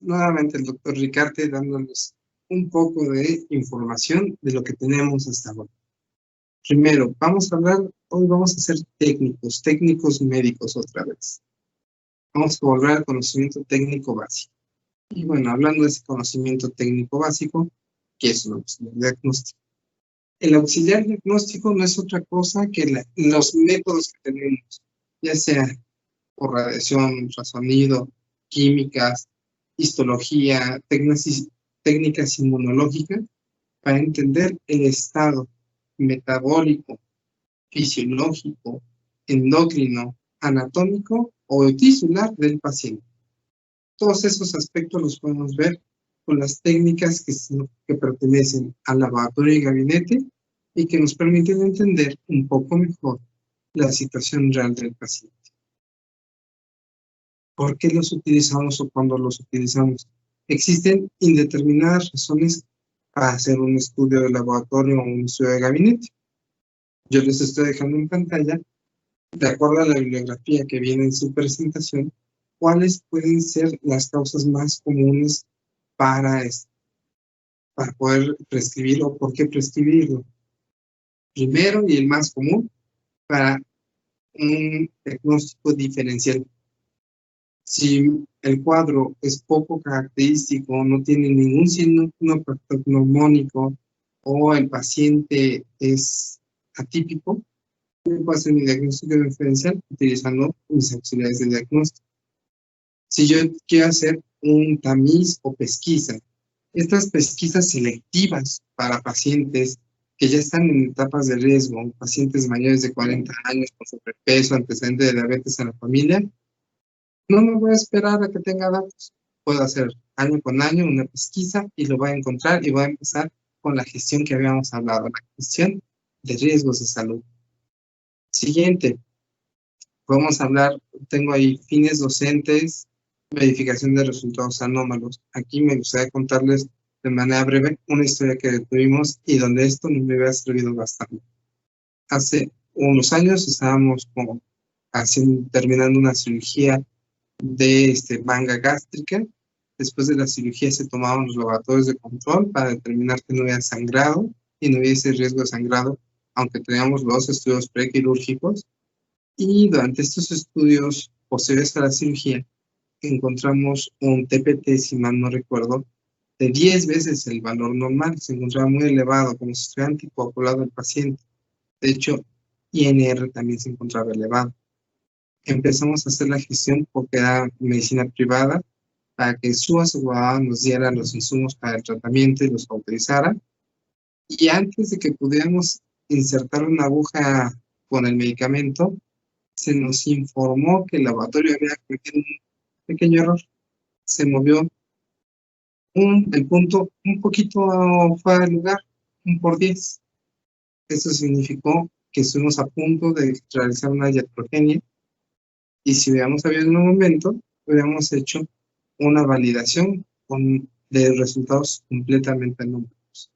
nuevamente el doctor Ricarte dándonos un poco de información de lo que tenemos hasta ahora. Primero, hoy vamos a ser técnicos médicos otra vez. Vamos a volver al conocimiento técnico básico. Y bueno, hablando de ese conocimiento técnico básico, ¿qué es un auxiliar diagnóstico? El auxiliar diagnóstico no es otra cosa que los métodos que tenemos, ya sea por radiación, ultrasonido, químicas, histología, técnicas inmunológicas, para entender el estado metabólico, fisiológico, endocrino, anatómico o tisular del paciente. Todos esos aspectos los podemos ver con las técnicas que pertenecen al laboratorio y gabinete y que nos permiten entender un poco mejor la situación real del paciente. ¿Por qué los utilizamos o cuándo los utilizamos? Existen indeterminadas razones para hacer un estudio de laboratorio o un estudio de gabinete. Yo les estoy dejando en pantalla, de acuerdo a la bibliografía que viene en su presentación, cuáles pueden ser las causas más comunes para poder prescribir o por qué prescribirlo. Primero, y el más común, para un diagnóstico diferencial. Si el cuadro es poco característico, no tiene ningún signo patognomónico o el paciente es atípico, yo puedo hacer mi diagnóstico diferencial utilizando mis auxiliares de diagnóstico. Si yo quiero hacer un tamiz o pesquisa, estas pesquisas selectivas para pacientes que ya están en etapas de riesgo, pacientes mayores de 40 años con sobrepeso, antecedente de diabetes en la familia, no me voy a esperar a que tenga datos. Puedo hacer año con año una pesquisa y lo voy a encontrar y voy a empezar con la gestión que habíamos hablado, la gestión de riesgos de salud. Siguiente, podemos hablar, tengo ahí fines docentes, verificación de resultados anómalos. Aquí me gustaría contarles de manera breve una historia que tuvimos y donde esto nos me había servido bastante. Hace unos años estábamos terminando una cirugía de manga gástrica. Después de la cirugía se tomaban los laboratorios de control para determinar que no había sangrado y no hubiese riesgo de sangrado, aunque teníamos los estudios prequirúrgicos. Y durante estos estudios posteriores a la cirugía encontramos un TPT, si mal no recuerdo, de 10 veces el valor normal. Se encontraba muy elevado, como si estuviera anticoagulado el paciente. De hecho, INR también se encontraba elevado. Empezamos a hacer la gestión porque era medicina privada para que su aseguradora nos diera los insumos para el tratamiento y los autorizara. Y antes de que pudiéramos insertar una aguja con el medicamento, se nos informó que el laboratorio había cometido un pequeño error. Se movió el punto un poquito fuera del lugar, 1/10. Eso significó que estuvimos a punto de realizar una iatrogenia y si hubiéramos sabido en un momento, hubiéramos hecho una validación de resultados completamente numéricos.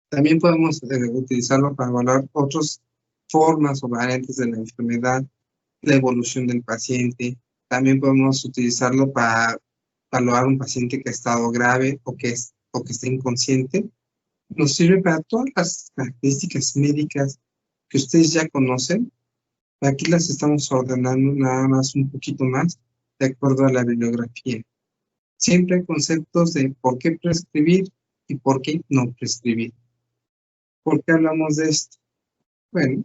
También podemos utilizarlo para evaluar otras formas o variantes de la enfermedad, la evolución del paciente. También podemos utilizarlo para evaluar un paciente que ha estado grave o que está inconsciente. Nos sirve para todas las características médicas que ustedes ya conocen. Aquí las estamos ordenando nada más un poquito más de acuerdo a la bibliografía. Siempre hay conceptos de por qué prescribir y por qué no prescribir. ¿Por qué hablamos de esto? Bueno,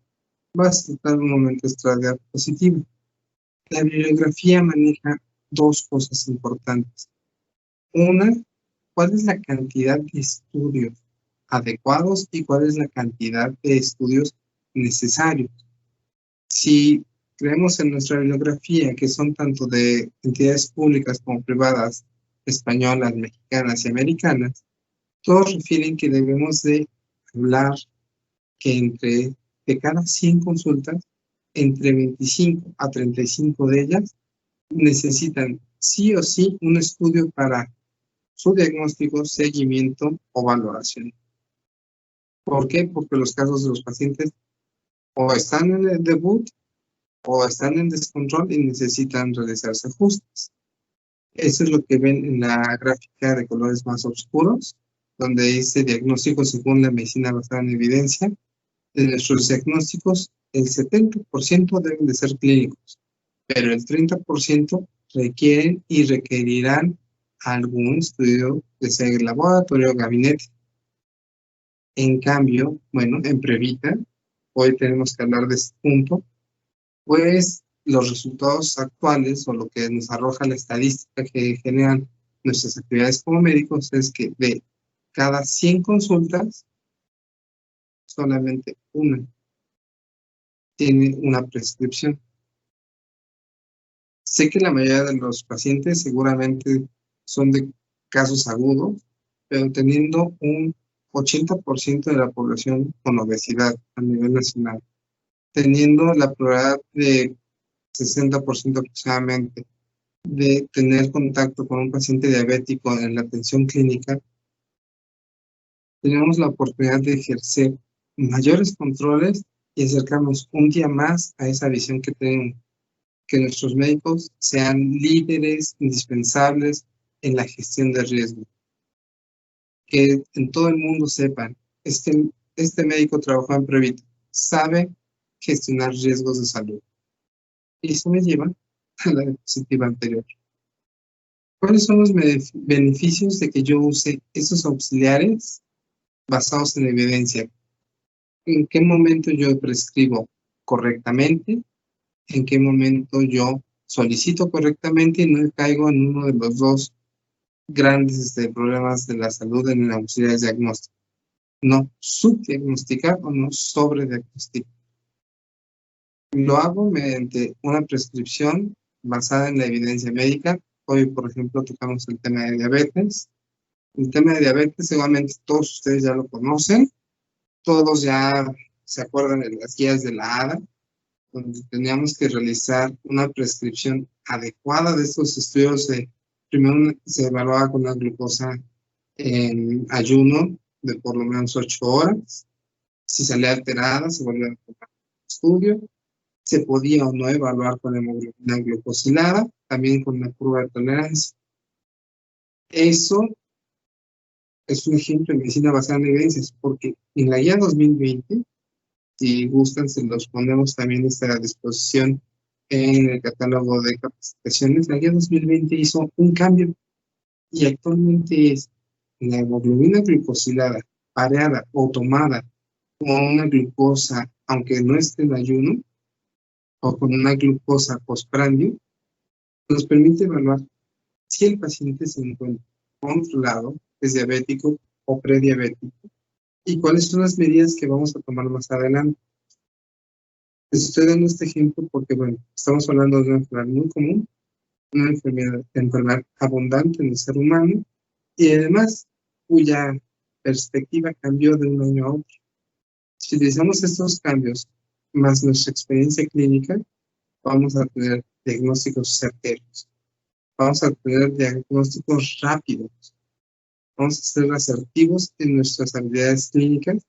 vas a tratar un momento extra de diapositiva. La bibliografía maneja dos cosas importantes. Una, ¿cuál es la cantidad de estudios adecuados y cuál es la cantidad de estudios necesarios? Si creemos en nuestra bibliografía, que son tanto de entidades públicas como privadas, españolas, mexicanas y americanas, todos refieren que debemos de hablar que de cada 100 consultas, entre 25 a 35 de ellas necesitan sí o sí un estudio para su diagnóstico, seguimiento o valoración. ¿Por qué? Porque los casos de los pacientes o están en el debut o están en descontrol y necesitan realizarse ajustes. Eso es lo que ven en la gráfica de colores más oscuros, donde dice diagnóstico según la medicina basada en evidencia. De nuestros diagnósticos, el 70% deben de ser clínicos, pero el 30% requieren y requerirán algún estudio de laboratorio o gabinete. En cambio, bueno, en Previta, hoy tenemos que hablar de este punto, pues los resultados actuales o lo que nos arroja la estadística que generan nuestras actividades como médicos es que de cada 100 consultas, solamente una tiene una prescripción. Sé que la mayoría de los pacientes seguramente son de casos agudos, pero teniendo un 80% de la población con obesidad a nivel nacional, teniendo la probabilidad de 60% aproximadamente de tener contacto con un paciente diabético en la atención clínica, tenemos la oportunidad de ejercer mayores controles y acercarnos un día más a esa visión que tenemos, que nuestros médicos sean líderes indispensables en la gestión de riesgo. Que en todo el mundo sepan, este médico trabajó en Previta, sabe gestionar riesgos de salud. Y eso me lleva a la diapositiva anterior. ¿Cuáles son los beneficios de que yo use esos auxiliares basados en evidencia? ¿En qué momento yo prescribo correctamente? ¿En qué momento yo solicito correctamente y no caigo en uno de los dos grandes problemas de la salud en auxiliares diagnósticos? No subdiagnosticar o no sobrediagnosticar. Lo hago mediante una prescripción basada en la evidencia médica. Hoy, por ejemplo, tocamos el tema de diabetes. El tema de diabetes, seguramente todos ustedes ya lo conocen. Todos ya se acuerdan de las guías de la ADA, donde teníamos que realizar una prescripción adecuada de estos estudios. Primero se evaluaba con la glucosa en ayuno de por lo menos 8 horas. Si salía alterada, se volvía a tomar el estudio. Se podía o no evaluar con hemoglobina glucosilada, también con la curva de tolerancia. Eso es un ejemplo de medicina basada en evidencias, porque en la guía 2020, si gustan, se los ponemos también a disposición en el catálogo de capacitaciones. La guía 2020 hizo un cambio y actualmente es la hemoglobina glucosilada pareada o tomada con una glucosa, aunque no esté en ayuno, o con una glucosa postprandio, nos permite evaluar si el paciente se encuentra controlado, es diabético o prediabético, y cuáles son las medidas que vamos a tomar más adelante. Les estoy dando este ejemplo porque, bueno, estamos hablando de una enfermedad muy común, una enfermedad abundante en el ser humano, y además cuya perspectiva cambió de un año a otro. Si utilizamos estos cambios más nuestra experiencia clínica, vamos a tener diagnósticos certeros, vamos a tener diagnósticos rápidos, vamos a ser asertivos en nuestras habilidades clínicas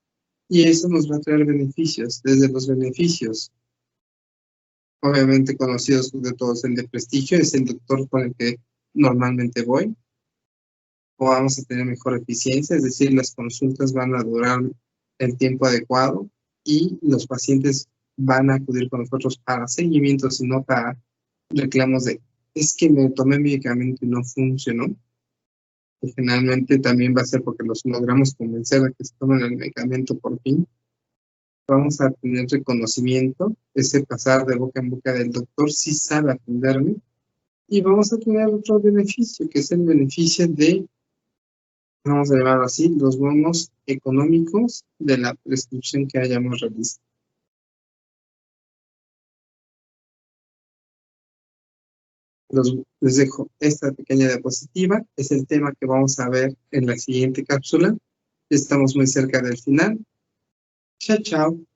y eso nos va a traer beneficios. Desde los beneficios, obviamente conocidos de todos, el de prestigio, es el doctor con el que normalmente voy, o vamos a tener mejor eficiencia, es decir, las consultas van a durar el tiempo adecuado y los pacientes van a acudir con nosotros para seguimientos y no para reclamos de es que me tomé medicamento y no funcionó. Y generalmente también va a ser porque los logramos convencer de que se tomen el medicamento por fin. Vamos a tener reconocimiento, ese pasar de boca en boca del doctor sí sabe atenderme, y vamos a tener otro beneficio, que es el beneficio de, vamos a llamarlo así, los bonos económicos de la prescripción que hayamos realizado. Les dejo esta pequeña diapositiva, es el tema que vamos a ver en la siguiente cápsula. Estamos muy cerca del final. Chao, chao.